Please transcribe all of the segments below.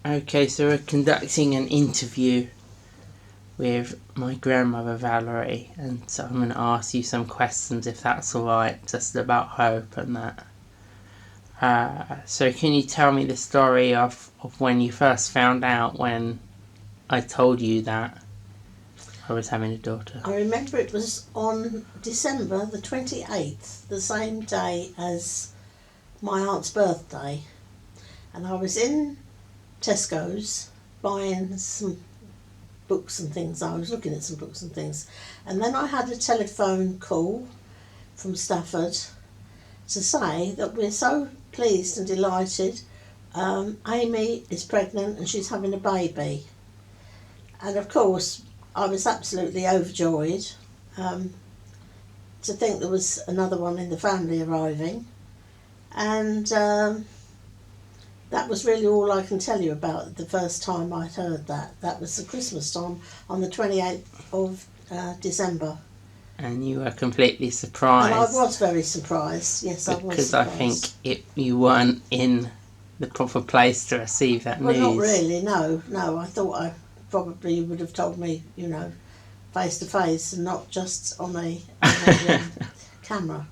Okay, so we're conducting an interview with my grandmother Valerie, and so I'm going to ask you some questions, if that's alright, just about hope and that. So can you tell me the story of when you first found out, when I told you that I was having a daughter? I remember it was on December the 28th, the same day as my aunt's birthday, and I was in Tesco's buying some books and things. I was looking at some books and things, and then I had a telephone call from Stafford to say that we're so pleased and delighted. Amy is pregnant and she's having a baby, and of course I was absolutely overjoyed to think there was another one in the family arriving, and that was really all I can tell you about the first time I'd heard that. That was the Christmas time on the 28th of December. And you were completely surprised. And I was very surprised, yes, I was because surprised. I think you weren't in the proper place to receive that news. Well, not really, no. I thought I probably would have told me, face to face and not just on a camera,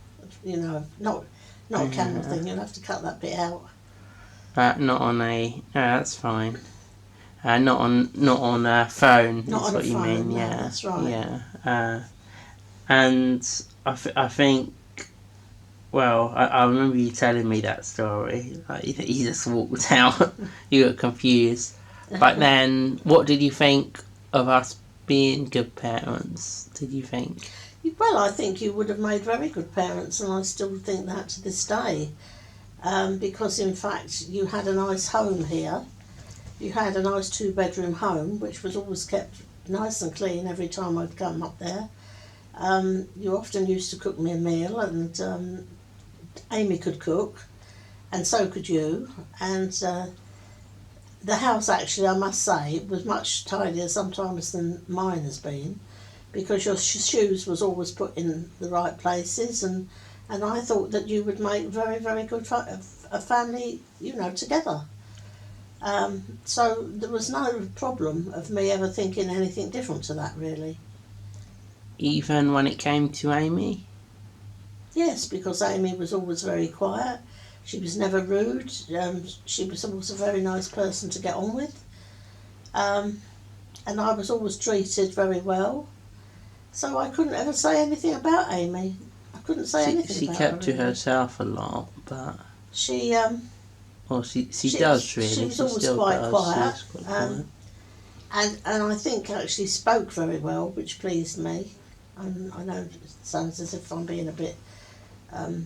not a camera thing. You'll have to cut that bit out. Not on a. That's fine. Not on a phone. Not is on what a you phone, mean? no, Yeah, that's right. Yeah, and I think. Well, I remember you telling me that story. Like, you just walked out. You got confused. But then, what did you think of us being good parents? Did you think? Well, I think you would have made very good parents, and I still think that to this day. Because in fact you had a nice home here. You had a nice 2-bedroom home, which was always kept nice and clean every time I'd come up there. You often used to cook me a meal, and Amy could cook, and so could you. And the house, actually, I must say, was much tidier sometimes than mine has been, because your shoes was always put in the right places, and I thought that you would make very, very good a family, together. So there was no problem of me ever thinking anything different to that, really. Even when it came to Amy? Yes, because Amy was always very quiet. She was never rude. She was always a very nice person to get on with. And I was always treated very well. So I couldn't ever say anything about Amy. I couldn't say anything about her. She kept to herself a lot, but she does really. She was always quite quiet, and I think actually spoke very well, which pleased me. And I know it sounds as if I'm being a bit, I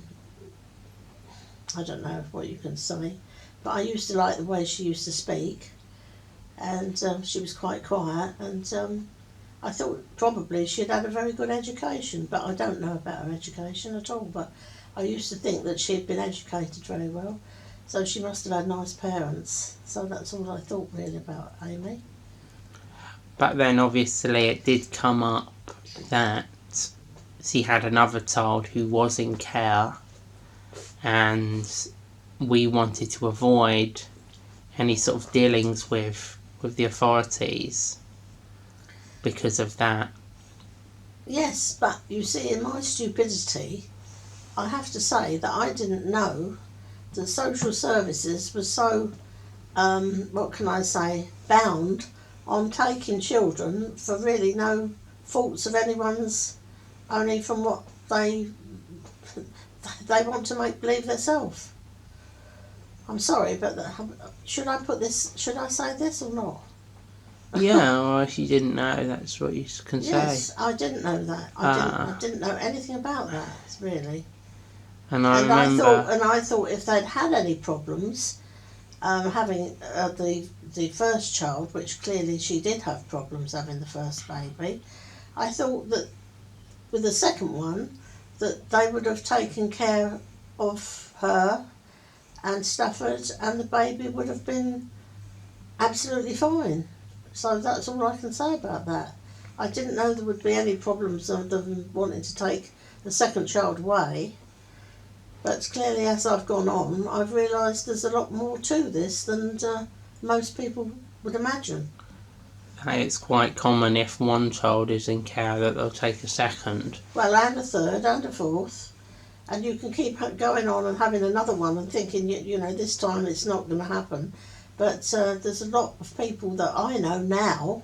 don't know what you can say, but I used to like the way she used to speak, and she was quite quiet, and I thought probably she'd had a very good education, but I don't know about her education at all, but I used to think that she'd been educated very well, so she must have had nice parents. So that's all I thought really about Amy. But then obviously it did come up that she had another child who was in care, and we wanted to avoid any sort of dealings with the authorities because of that. Yes, but you see, in my stupidity, I have to say that I didn't know that social services was so, bound on taking children for really no faults of anyone's, only from what they want to make believe themselves. I'm sorry, but should I say this or not? Yeah, well, if you didn't know, that's what you can say. Yes, I didn't know that. I didn't know anything about that, really. And I thought if they'd had any problems having the first child, which clearly she did have problems having the first baby, I thought that with the second one that they would have taken care of her and Stafford, and the baby would have been absolutely fine. So that's all I can say about that. I didn't know there would be any problems of them wanting to take the second child away. But clearly, as I've gone on, I've realised there's a lot more to this than most people would imagine. It's quite common if one child is in care that they'll take a second. Well, and a third, and a fourth. And you can keep going on and having another one and thinking, this time it's not going to happen. But there's a lot of people that I know now,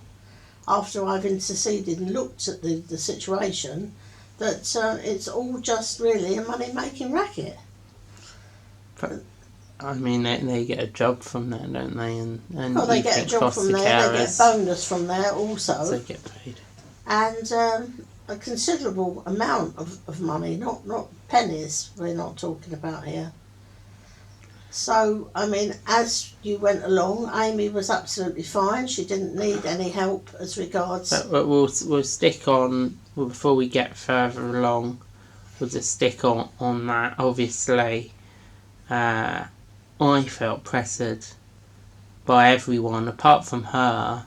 after I've interceded and looked at the situation, that it's all just really a money-making racket. But, I mean, they get a job from that, don't they? And well, they get a job from there, they get a bonus from there also. So they get paid. And a considerable amount of money, not pennies we're not talking about here. So, I mean, as you went along, Amy was absolutely fine. She didn't need any help as regards... But we'll stick on, before we get further along, we'll just stick on that. Obviously, I felt pressured by everyone, apart from her,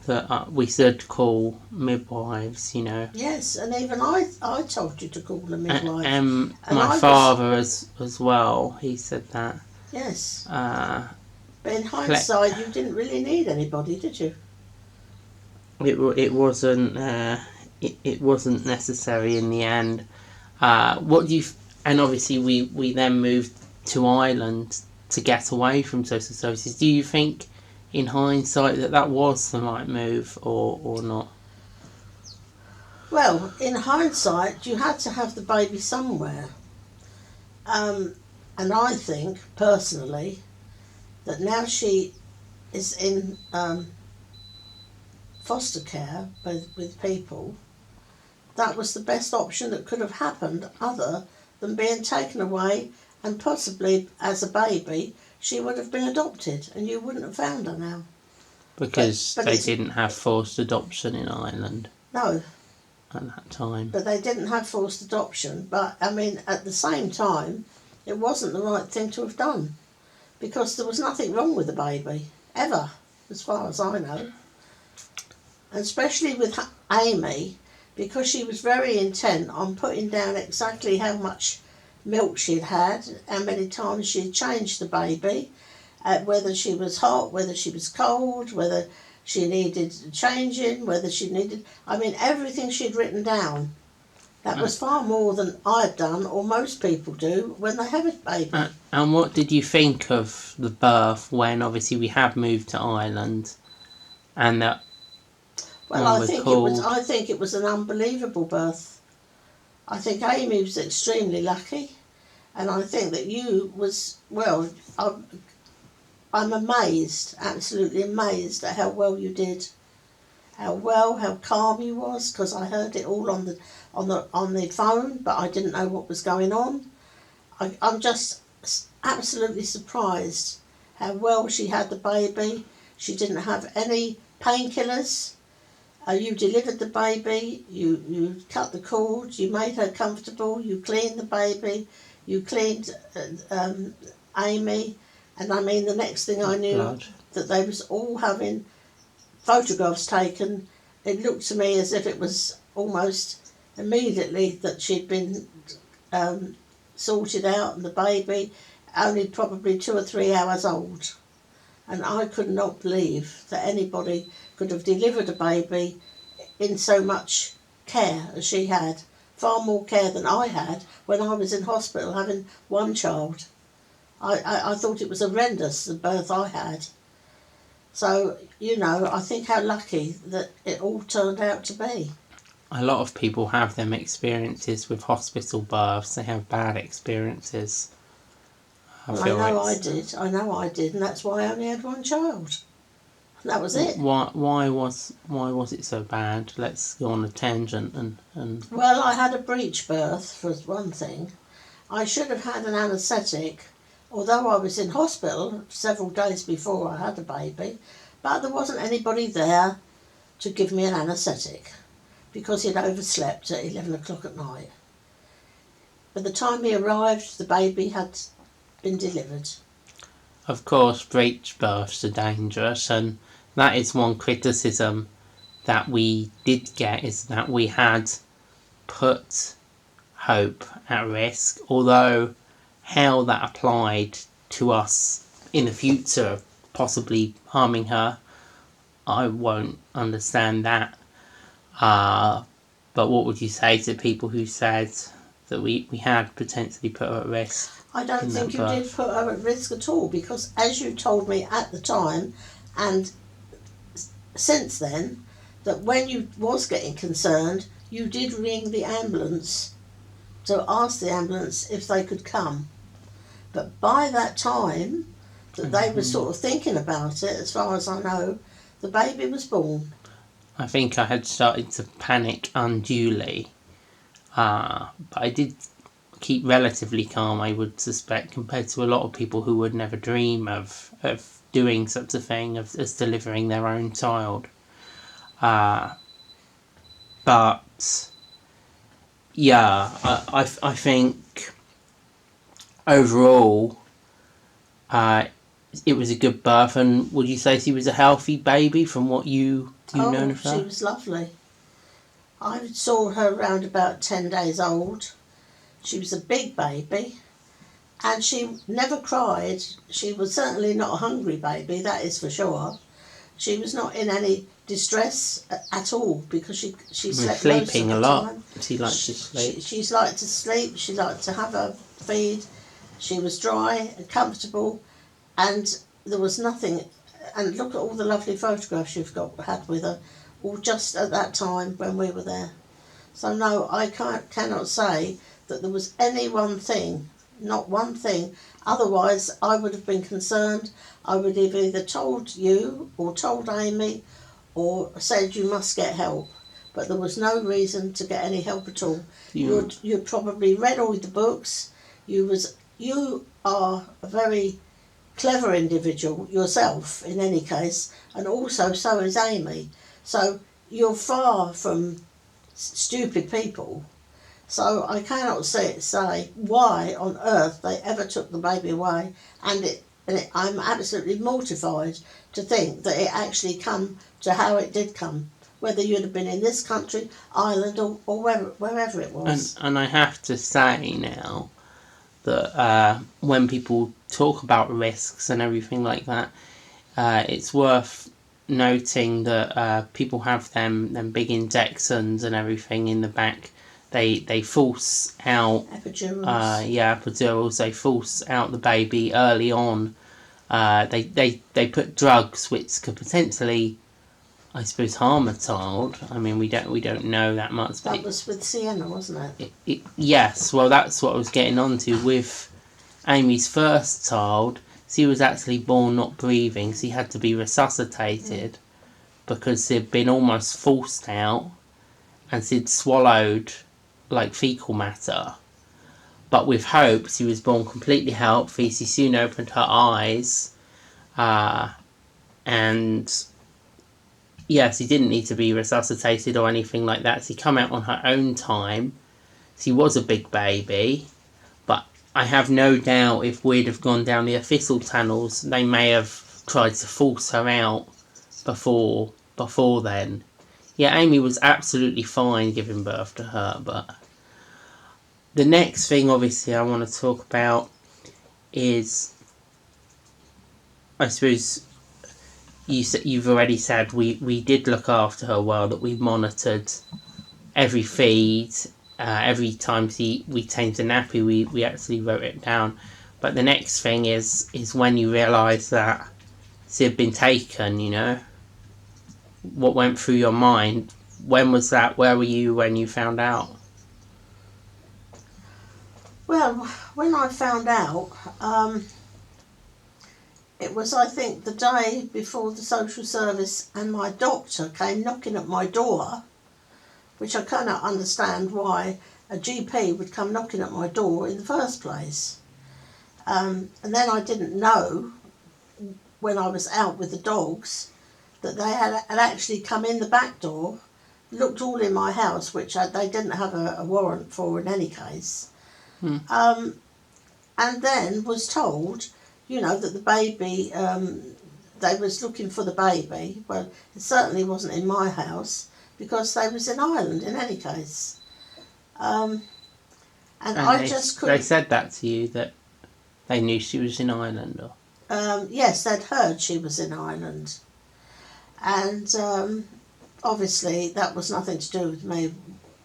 that we should call midwives, Yes, and even I told you to call the midwife. And my father as well, he said that. Yes. But in hindsight, you didn't really need anybody, did you? It wasn't necessary in the end. And obviously we then moved to Ireland to get away from social services. Do you think, in hindsight, that was the right move or not? Well, in hindsight, you had to have the baby somewhere. And I think, personally, that now she is in foster care with people, that was the best option that could have happened, other than being taken away, and possibly as a baby she would have been adopted and you wouldn't have found her now. Because they didn't have forced adoption in Ireland. No. At that time. But they didn't have forced adoption. But, I mean, at the same time, it wasn't the right thing to have done. Because there was nothing wrong with the baby. Ever. As far as I know. And especially with Amy, because she was very intent on putting down exactly how much milk she'd had, how many times she'd changed the baby, whether she was hot, whether she was cold, whether she needed changing, whether she needed... I mean, everything she'd written down. That was far more than I'd done, or most people do, when they have a baby. And what did you think of the birth when, obviously, we have moved to Ireland, and that... Well, I think it was an unbelievable birth. I think Amy was extremely lucky, and I think that you was, well, I'm amazed, absolutely amazed at how well you did, how calm you was, because I heard it all on the phone, but I didn't know what was going on. I'm just absolutely surprised how well she had the baby. She didn't have any painkillers. You delivered the baby, you cut the cord, you made her comfortable, you cleaned the baby, you cleaned Amy, and I mean the next thing I knew that they was all having photographs taken. It looked to me as if it was almost immediately that she'd been sorted out, and the baby only probably 2 or 3 hours old. And I could not believe that anybody could have delivered a baby in so much care as she had. Far more care than I had when I was in hospital having one child. I thought it was horrendous, the birth I had. So, I think how lucky that it all turned out to be. A lot of people have them experiences with hospital births. They have bad experiences. I know I did, and that's why I only had one child. And that was it. Why was it so bad? Let's go on a tangent and. Well, I had a breech birth for one thing. I should have had an anaesthetic, although I was in hospital several days before I had a baby, but there wasn't anybody there to give me an anaesthetic because he'd overslept at 11 o'clock at night. By the time he arrived, the baby had been delivered. Of course, breech births are dangerous, and that is one criticism that we did get, is that we had put Hope at risk, although how that applied to us in the future possibly harming her. I won't understand that. But what would you say to people who said that we had potentially put her at risk? I don't think you did put her at risk at all, because as you told me at the time and since then, that when you was getting concerned, you did ring the ambulance to ask the ambulance if they could come. But by that time that they were sort of thinking about it, as far as I know, the baby was born. I think I had started to panic unduly, but I did keep relatively calm, I would suspect, compared to a lot of people who would never dream of doing such a thing as delivering their own child. But yeah, I think overall it was a good birth. And would you say she was a healthy baby from what you known of her? She was lovely. I saw her around about 10 days old. She was a big baby, and she never cried. She was certainly not a hungry baby, that is for sure. She was not in any distress at all, because she slept sleeping most of a the lot. time. She liked to sleep. She's liked to sleep. She liked to have a feed. She was dry and comfortable, and there was nothing. And look at all the lovely photographs you've had with her, all just at that time when we were there. So no, I cannot say that there was any one thing, not one thing. Otherwise, I would have been concerned. I would have either told you or told Amy or said you must get help. But there was no reason to get any help at all. You'd probably read all the books. You are a very clever individual yourself, in any case, and also so is Amy. So you're far from stupid people. So I cannot say why on earth they ever took the baby away, and I'm absolutely mortified to think that it actually come to how it did come, whether you'd have been in this country, Ireland, or wherever it was. And I have to say now that when people talk about risks and everything like that, it's worth noting that people have them big injections and everything in the back. They force out epidurals. Epidurals. They force out the baby early on. They put drugs which could potentially, I suppose, harm a child. I mean, we don't know that much. That was with Sienna, wasn't it? Yes. Well, that's what I was getting onto with Amy's first child. She was actually born not breathing. She had to be resuscitated because she'd been almost forced out, and she'd swallowed like fecal matter. But with hope, she was born completely healthy. She soon opened her eyes, and she didn't need to be resuscitated or anything like that. She came out on her own time. She was a big baby, but I have no doubt if we'd have gone down the official channels, they may have tried to force her out before then. Yeah, Amy was absolutely fine giving birth to her, but the next thing, obviously, I want to talk about is, I suppose, you've already said we did look after her well, that we monitored every feed, every time we changed the nappy, we actually wrote it down. But the next thing is when you realise that she had been taken, what went through your mind? When was that? Where were you when you found out? Well, when I found out, it was, I think, the day before the social service and my doctor came knocking at my door, which I cannot understand why a GP would come knocking at my door in the first place. And then I didn't know, when I was out with the dogs, that they had actually come in the back door, looked all in my house, which they didn't have a warrant for in any case. And then was told, that the baby, they was looking for the baby. Well, it certainly wasn't in my house, because they was in Ireland in any case. And I just couldn't... They said that to you, that they knew she was in Ireland? Or? yes, they'd heard she was in Ireland. And obviously that was nothing to do with me,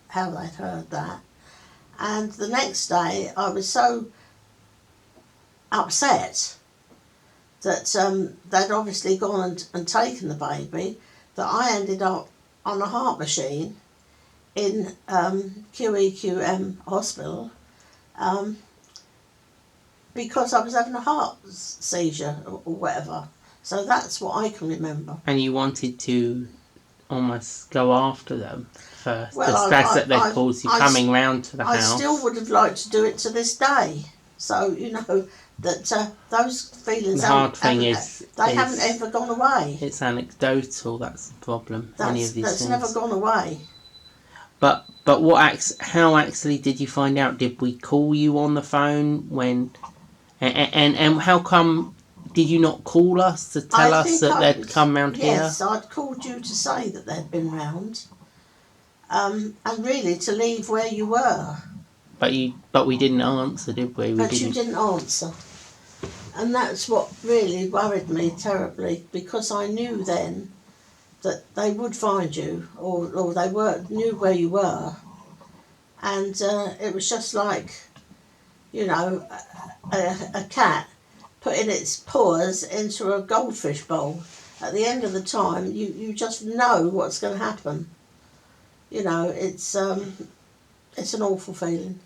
how they'd heard that. And the next day I was so upset that they'd obviously gone and taken the baby that I ended up on a heart machine in QEQM hospital because I was having a heart seizure or whatever. So that's what I can remember. And you wanted to almost go after them for Well, the stress that they've caused you coming round to the I house. still would have liked to do it to this day. So, you know, that those feelings The hard thing is haven't ever gone away. It's anecdotal. That's the problem. Any of these That's things. never gone away. But how actually did you find out? Did we call you on the phone when? And how come did you not call us to tell us that they'd come round here? Yes, I'd called you to say that they'd been round, and really to leave where you were. But we didn't answer, did we? You didn't answer, and that's what really worried me terribly, because I knew then that they would find you, or they knew where you were, and it was just like, you know, a cat putting its paws into a goldfish bowl. At the end of the time, you just know what's going to happen. You know, it's an awful feeling.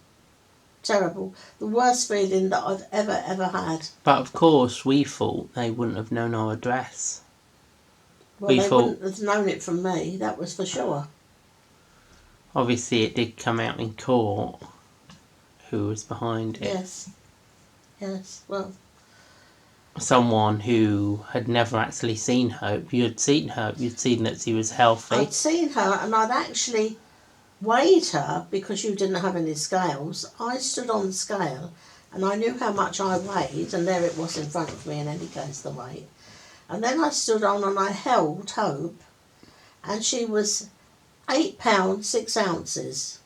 Terrible. The worst feeling that I've ever had. But of course, we thought they wouldn't have known our address. Well, they wouldn't have known it from me, that was for sure. Obviously, it did come out in court who was behind it. Yes, well. Someone who had never actually seen Hope. You had seen Hope, you'd seen that she was healthy. I'd seen her, and I'd actually weighed her because you didn't have any scales. I stood on the scale and I knew how much I weighed, and there it was in front of me in any case, the weight. And then I stood on and I held Hope, and she was 8 pounds 6 ounces.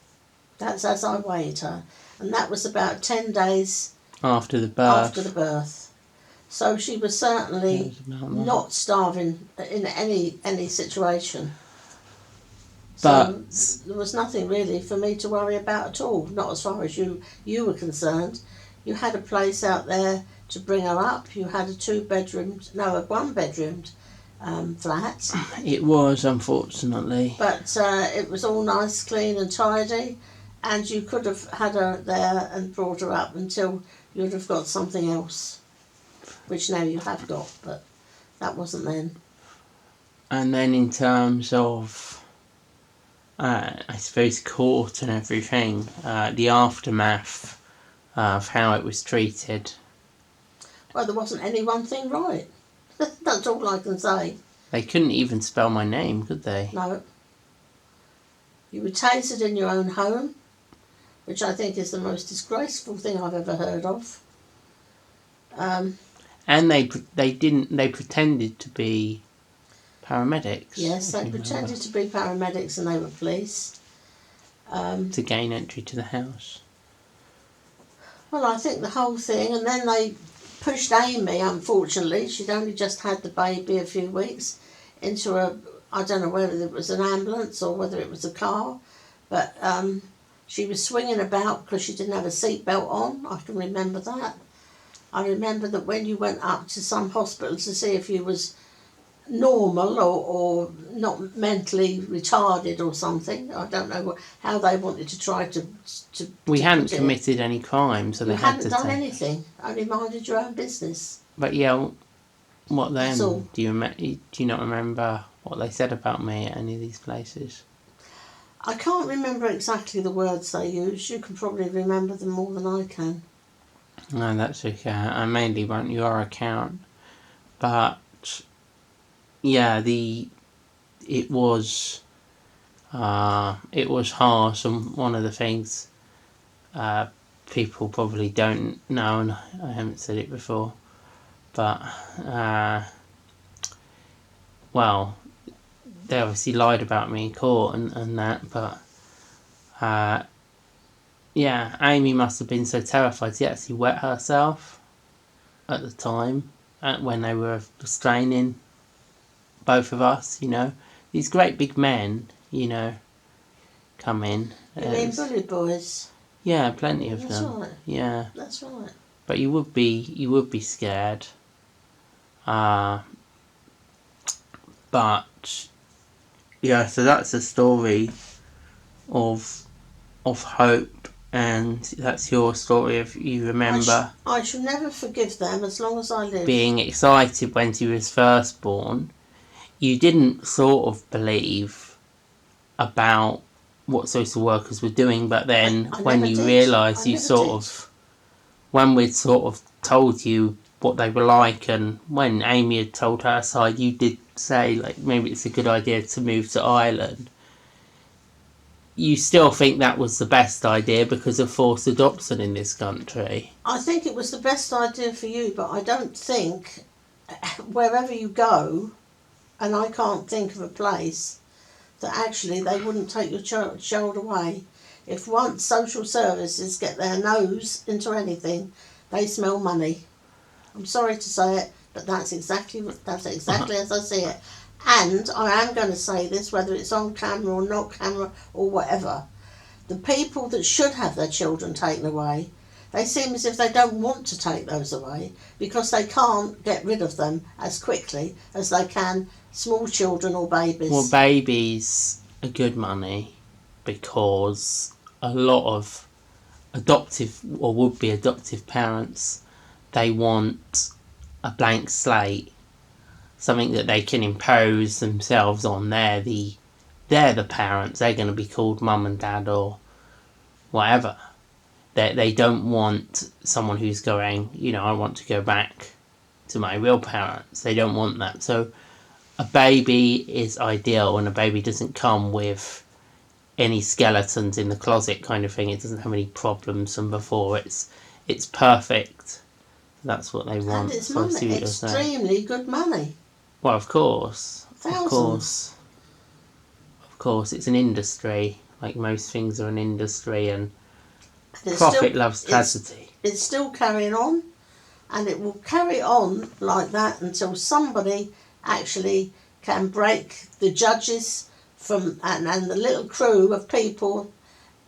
That's as I weighed her, and that was about 10 days after the birth. So she was certainly not starving in any situation. But so there was nothing really for me to worry about at all, not as far as you were concerned. You had a place out there to bring her up. You had a 1-bedroomed flat. It was, unfortunately. But it was all nice, clean and tidy, and you could have had her there and brought her up until you'd have got something else, which now you have got, but that wasn't then. And then in terms of, I suppose, court and everything, the aftermath of how it was treated. Well, there wasn't any one thing right. That's all I can say. They couldn't even spell my name, could they? No. You were tasered in your own home, which I think is the most disgraceful thing I've ever heard of. And they pretended to be paramedics. Yes, they pretended to be paramedics and they were police. To gain entry to the house. Well, I think the whole thing, and then they pushed Amy, unfortunately, she'd only just had the baby a few weeks, into I don't know whether it was an ambulance or whether it was a car, but she was swinging about because she didn't have a seatbelt on. I can remember that. I remember that when you went up to some hospital to see if you was normal or not mentally retarded or something, I don't know how they wanted to try to we hadn't committed any crime, so they had to. You hadn't done anything, only minded your own business. But yeah, what then? Do you not remember what they said about me at any of these places? I can't remember exactly the words they used. You can probably remember them more than I can. No, that's okay. I mainly want your account, but yeah, it was harsh, and one of the things people probably don't know, and I haven't said it before, but well, they obviously lied about me in court and that, but yeah, Amy must have been so terrified she actually wet herself at the time, when they were restraining both of us, you know. These great big men, you know, come in. You mean bully boys? Yeah, plenty of That's them. right. Yeah. That's right. But you would be scared. But yeah, so that's a story of hope, and that's your story of, you remember I shall never forgive them as long as I live. being excited when she was first born. You didn't sort of believe about what social workers were doing, but then I when never you did. realised, I you never sort did. of, when we'd sort of told you what they were like, and when Amy had told her side, you did say, like, maybe it's a good idea to move to Ireland. You still think that was the best idea because of forced adoption in this country? I think it was the best idea for you, but I don't think wherever you go, and I can't think of a place that actually they wouldn't take your child away. If once social services get their nose into anything, they smell money. I'm sorry to say it, but that's exactly as I see it. And I am going to say this, whether it's on camera or not camera or whatever. The people that should have their children taken away, they seem as if they don't want to take those away because they can't get rid of them as quickly as they can small children or babies. Well, babies are good money because a lot of adoptive or would-be adoptive parents, they want a blank slate, something that they can impose themselves on. They're the parents. They're going to be called mum and dad or whatever. They don't want someone who's going, you know, I want to go back to my real parents. They don't want that. So a baby is ideal, and a baby doesn't come with any skeletons in the closet kind of thing. It doesn't have any problems from before. It's perfect. That's what they want. And it's So I see money, what you're saying. extremely good money. Well, of course. Thousands. Of course, it's an industry. Like most things are an industry, and It's profit loves tragedy. It's still carrying on, and it will carry on like that until somebody actually can break the judges from and the little crew of people,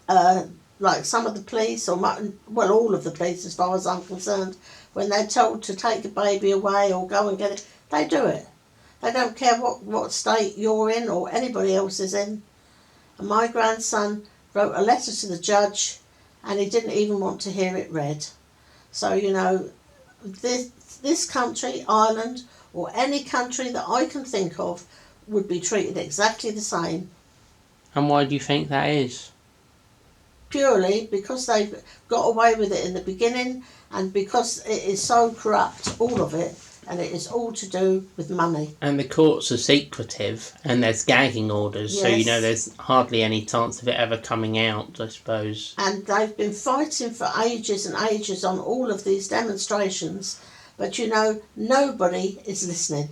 like some of the police, or well, all of the police as far as I'm concerned, when they're told to take a baby away or go and get it, they do it. They don't care what state you're in or anybody else is in. And my grandson wrote a letter to the judge, and he didn't even want to hear it read. So, you know, this country, Ireland, or any country that I can think of, would be treated exactly the same. And why do you think that is? Purely because they've got away with it in the beginning, and because it is so corrupt, all of it, and it is all to do with money. And the courts are secretive, and there's gagging orders, Yes. so you know there's hardly any chance of it ever coming out, I suppose. And they've been fighting for ages and ages on all of these demonstrations, but you know, nobody is listening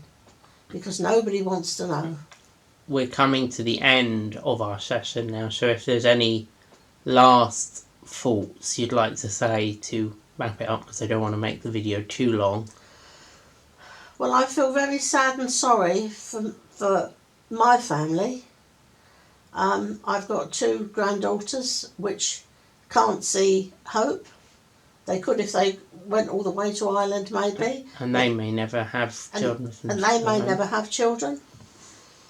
because nobody wants to know. We're coming to the end of our session now, so if there's any last thoughts you'd like to say to wrap it up, because I don't want to make the video too long. Well, I feel very sad and sorry for my family. I've got 2 granddaughters which can't see hope. They could if they went all the way to Ireland, maybe. And they may never have children. And they may never have children.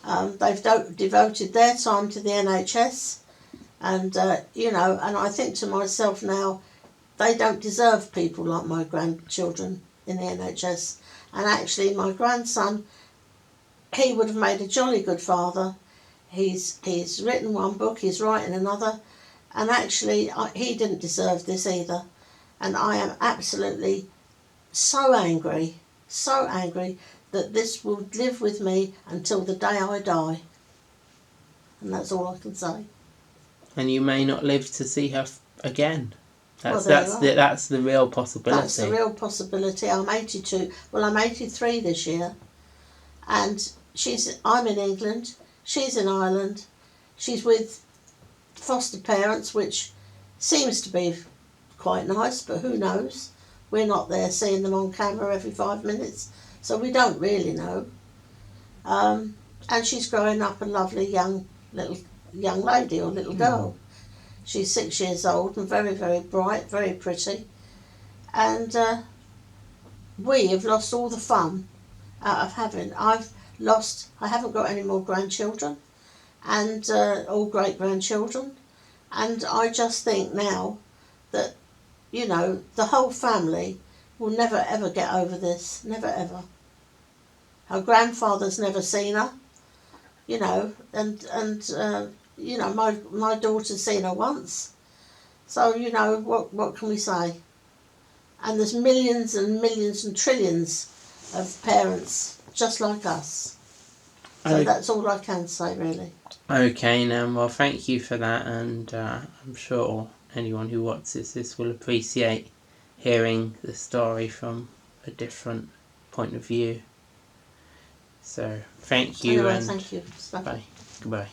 They've devoted their time to the NHS. And, you know, and I think to myself now, they don't deserve people like my grandchildren in the NHS. And actually, my grandson, he would have made a jolly good father. He's written 1 book, he's writing another. And actually, he didn't deserve this either. And I am absolutely so angry that this will live with me until the day I die. And that's all I can say. And you may not live to see her again. That's the real possibility. That's the real possibility. I'm 82. Well, I'm 83 this year. And I'm in England. She's in Ireland. She's with foster parents, which seems to be quite nice, but who knows? We're not there seeing them on camera every 5 minutes. So we don't really know. And she's growing up a lovely young lady or little girl. She's 6 years old and very, very bright, very pretty. And we have lost all the fun out of having. I haven't got any more grandchildren and all great grandchildren. And I just think now that, the whole family will never ever get over this. Never ever. Her grandfather's never seen her, my daughter's seen her once. So, what can we say? And there's millions and millions and trillions of parents just like us. So that's all I can say, really. Okay, Nan. Well, thank you for that, and I'm sure anyone who watches this will appreciate hearing the story from a different point of view. So, thank you, Anyway, and thank you. bye. Goodbye.